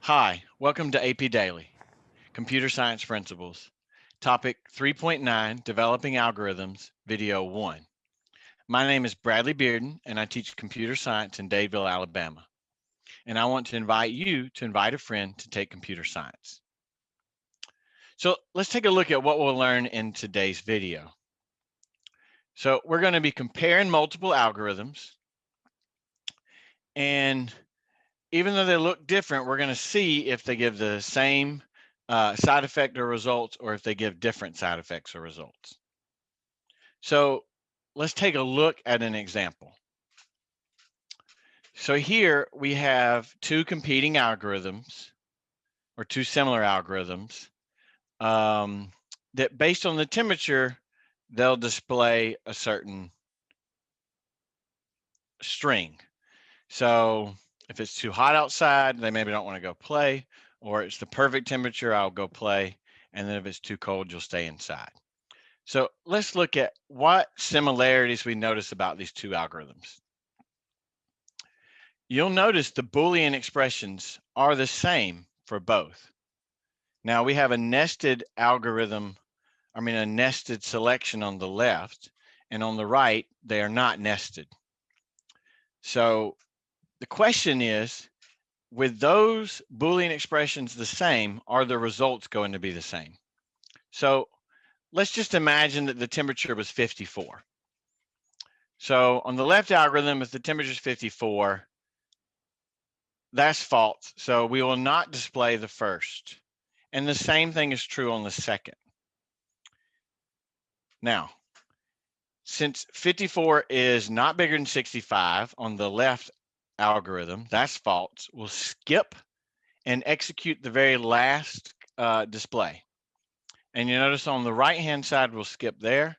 Hi, welcome to AP Daily, Computer Science Principles, Topic 3.9, Developing Algorithms, Video 1. My name is Bradley Bearden, and I teach computer science in Dadeville, Alabama. And I want to invite you to invite a friend to take computer science. So let's take a look at what we'll learn in today's video. So we're going to be comparing multiple algorithms, and even though they look different, we're going to see if they give the same side effect or results, or if they give different side effects or results. So let's take a look at an example. So here we have two competing algorithms, or two similar algorithms, that based on the temperature, they'll display a certain string. So if it's too hot outside, they maybe don't want to go play, or it's the perfect temperature, I'll go play. And then if it's too cold, you'll stay inside. So let's look at what similarities we notice about these two algorithms. You'll notice the Boolean expressions are the same for both. Now we have a nested algorithm, a nested selection on the left, and on the right, they are not nested. So the question is, with those Boolean expressions the same, are the results going to be the same? So let's just imagine that the temperature was 54. So on the left algorithm, if the temperature is 54, that's false. So we will not display the first. And the same thing is true on the second. Now, since 54 is not bigger than 65 on the left algorithm, that's false. We'll skip and execute the very last display. And you notice on the right-hand side, we'll skip there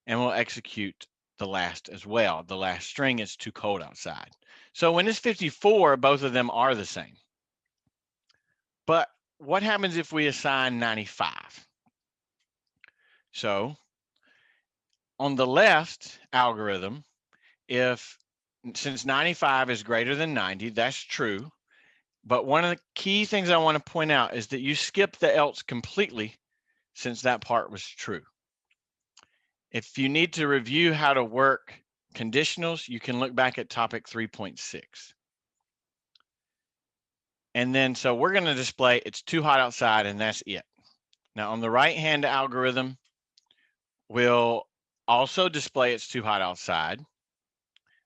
and we'll execute the last as well. The last string is too cold outside. So when it's 54, both of them are the same. But what happens if we assign 95? So on the left algorithm, since 95 is greater than 90, that's true. But one of the key things I want to point out is that you skip the else completely, since that part was true. If you need to review how to work conditionals, you can look back at topic 3.6. And then, so we're going to display it's too hot outside, and that's it. Now on the right-hand algorithm, we'll also display it's too hot outside.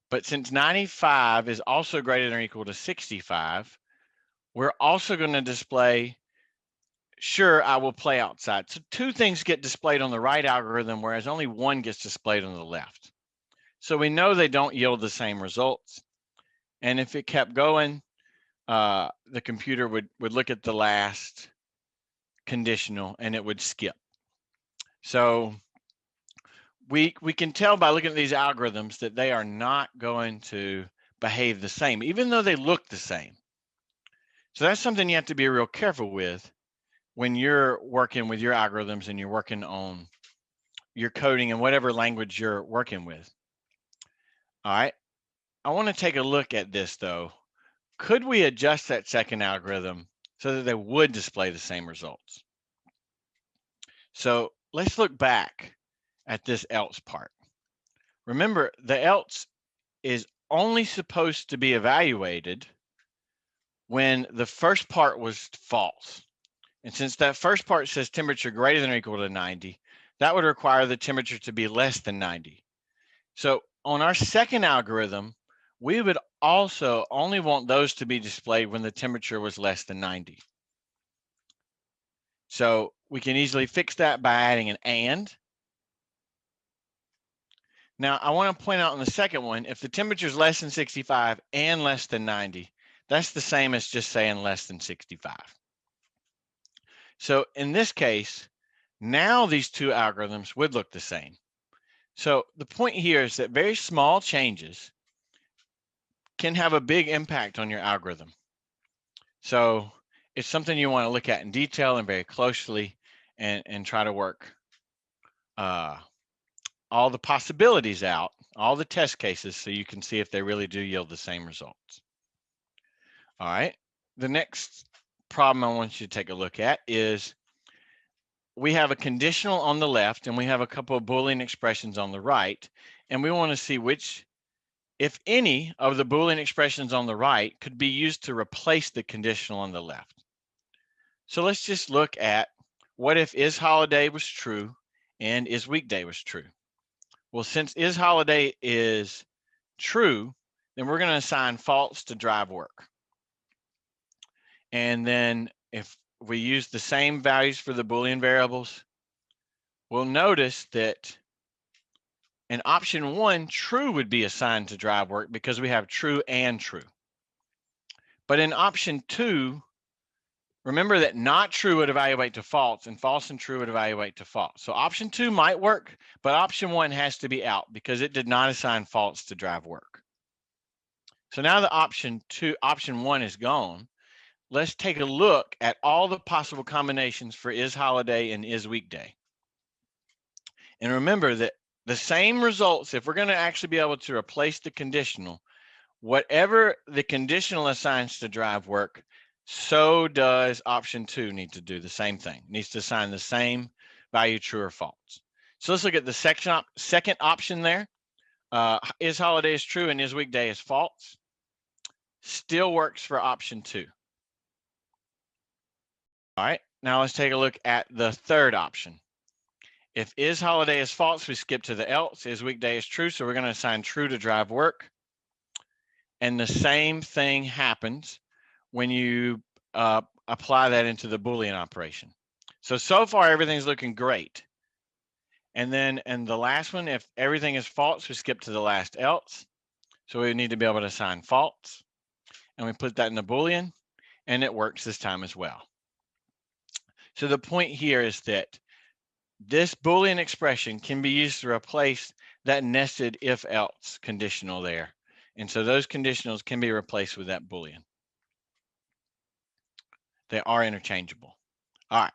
But since 95 is also greater than or equal to 65, we're also going to display, sure, I will play outside. So two things get displayed on the right algorithm, whereas only one gets displayed on the left. So we know they don't yield the same results. And if it kept going, the computer would look at the last conditional and it would skip. So we can tell by looking at these algorithms that they are not going to behave the same, even though they look the same. So that's something you have to be real careful with when you're working with your algorithms and you're working on your coding in whatever language you're working with. All right, I want to take a look at this though. Could we adjust that second algorithm so that they would display the same results? So let's look back at this else part. Remember, the else is only supposed to be evaluated when the first part was false. And since that first part says temperature greater than or equal to 90, that would require the temperature to be less than 90. So on our second algorithm, we would also only want those to be displayed when the temperature was less than 90. So we can easily fix that by adding an and. Now I want to point out on the second one, if the temperature is less than 65 and less than 90, that's the same as just saying less than 65. So in this case, now these two algorithms would look the same. So the point here is that very small changes can have a big impact on your algorithm. So it's something you want to look at in detail and very closely and try to work all the possibilities out, all the test cases, so you can see if they really do yield the same results. All right, the next problem I want you to take a look at is we have a conditional on the left and we have a couple of Boolean expressions on the right, and we want to see which, if any, of the Boolean expressions on the right could be used to replace the conditional on the left. So let's just look at what if is holiday was true and is weekday was true. Well, since is holiday is true, then we're going to assign false to drive work. And then if we use the same values for the Boolean variables, we'll notice that in option 1, true would be assigned to drive work because we have true and true. But in option 2, remember that not true would evaluate to false, and false and true would evaluate to false. So option 2 might work, but option 1 has to be out because it did not assign false to drive work. So now that option 1 is gone, let's take a look at all the possible combinations for is holiday and is weekday. And remember that the same results, if we're going to actually be able to replace the conditional, whatever the conditional assigns to drive work, so does option 2 need to do the same thing, needs to assign the same value, true or false. So let's look at the second option there. Is holiday is true and is weekday is false. Still works for option 2. All right, now let's take a look at the third option. If is holiday is false, we skip to the else. Is weekday is true, so we're going to assign true to drive work. And the same thing happens when you apply that into the Boolean operation. So far, everything's looking great. And then in the last one, if everything is false, we skip to the last else. So we need to be able to assign false. And we put that in the Boolean, and it works this time as well. So the point here is that this Boolean expression can be used to replace that nested if-else conditional there. And so those conditionals can be replaced with that Boolean. They are interchangeable. All right,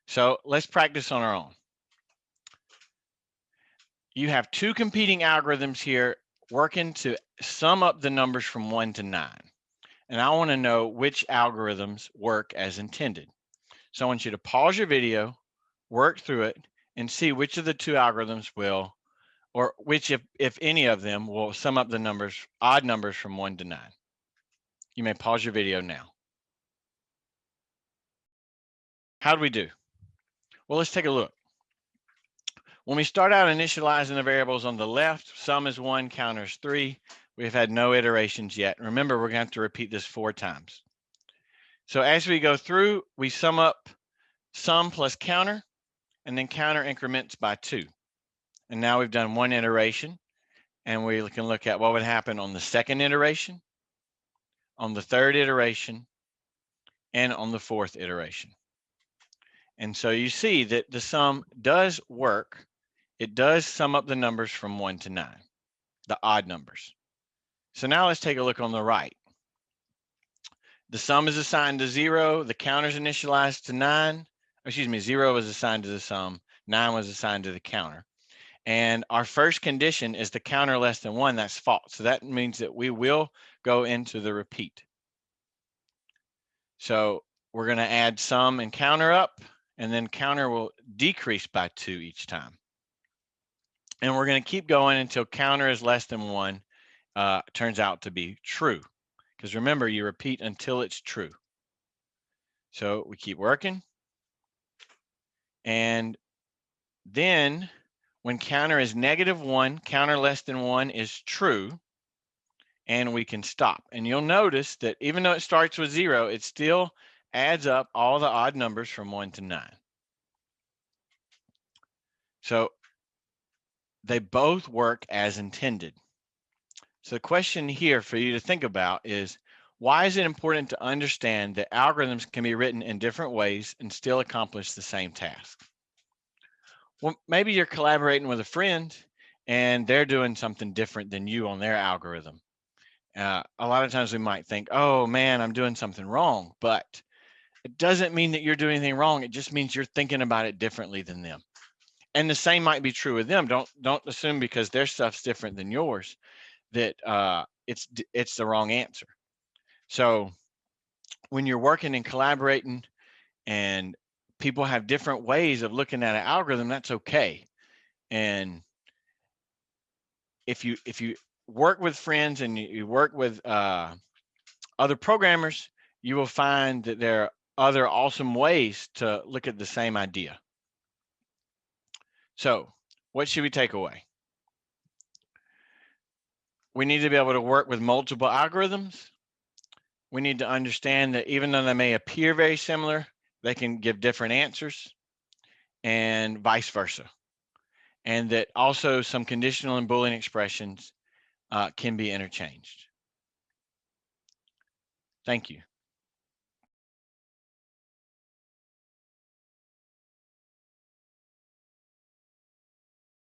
so let's practice on our own. You have two competing algorithms here working to sum up the numbers from 1 to 9. And I want to know which algorithms work as intended. So I want you to pause your video, work through it, and see which of the two algorithms will, or which, if any of them, will sum up the numbers, odd numbers from 1 to 9. You may pause your video now. How do we do? Well, let's take a look. When we start out initializing the variables on the left, sum is 1, counter is 3. We've had no iterations yet. Remember, we're going to have to repeat this 4 times. So as we go through, we sum up sum plus counter, and then counter increments by 2. And now we've done 1 iteration, and we can look at what would happen on the second iteration, on the third iteration, and on the fourth iteration. And so you see that the sum does work. It does sum up the numbers from 1 to 9, the odd numbers. So now let's take a look on the right. The sum is assigned to 0, the counter is initialized to 9. Excuse me, 0 was assigned to the sum, 9 was assigned to the counter. And our first condition is the counter less than 1, that's false. So that means that we will go into the repeat. So we're going to add sum and counter up, and then counter will decrease by 2 each time. And we're going to keep going until counter is less than 1 turns out to be true. Because remember, you repeat until it's true. So we keep working. And then when counter is -1, counter less than 1 is true. And we can stop. And you'll notice that even though it starts with 0, it still adds up all the odd numbers from 1 to 9. So they both work as intended. So the question here for you to think about is, why is it important to understand that algorithms can be written in different ways and still accomplish the same task? Well, maybe you're collaborating with a friend and they're doing something different than you on their algorithm. A lot of times we might think, oh man, I'm doing something wrong, but it doesn't mean that you're doing anything wrong. It just means you're thinking about it differently than them. And the same might be true with them. Don't assume because their stuff's different than yours that it's the wrong answer. So when you're working and collaborating and people have different ways of looking at an algorithm, that's okay. And if you work with friends and you work with other programmers, you will find that there are other awesome ways to look at the same idea. So what should we take away? We need to be able to work with multiple algorithms. We need to understand that even though they may appear very similar, they can give different answers, and vice versa. And that also some conditional and Boolean expressions can be interchanged. Thank you.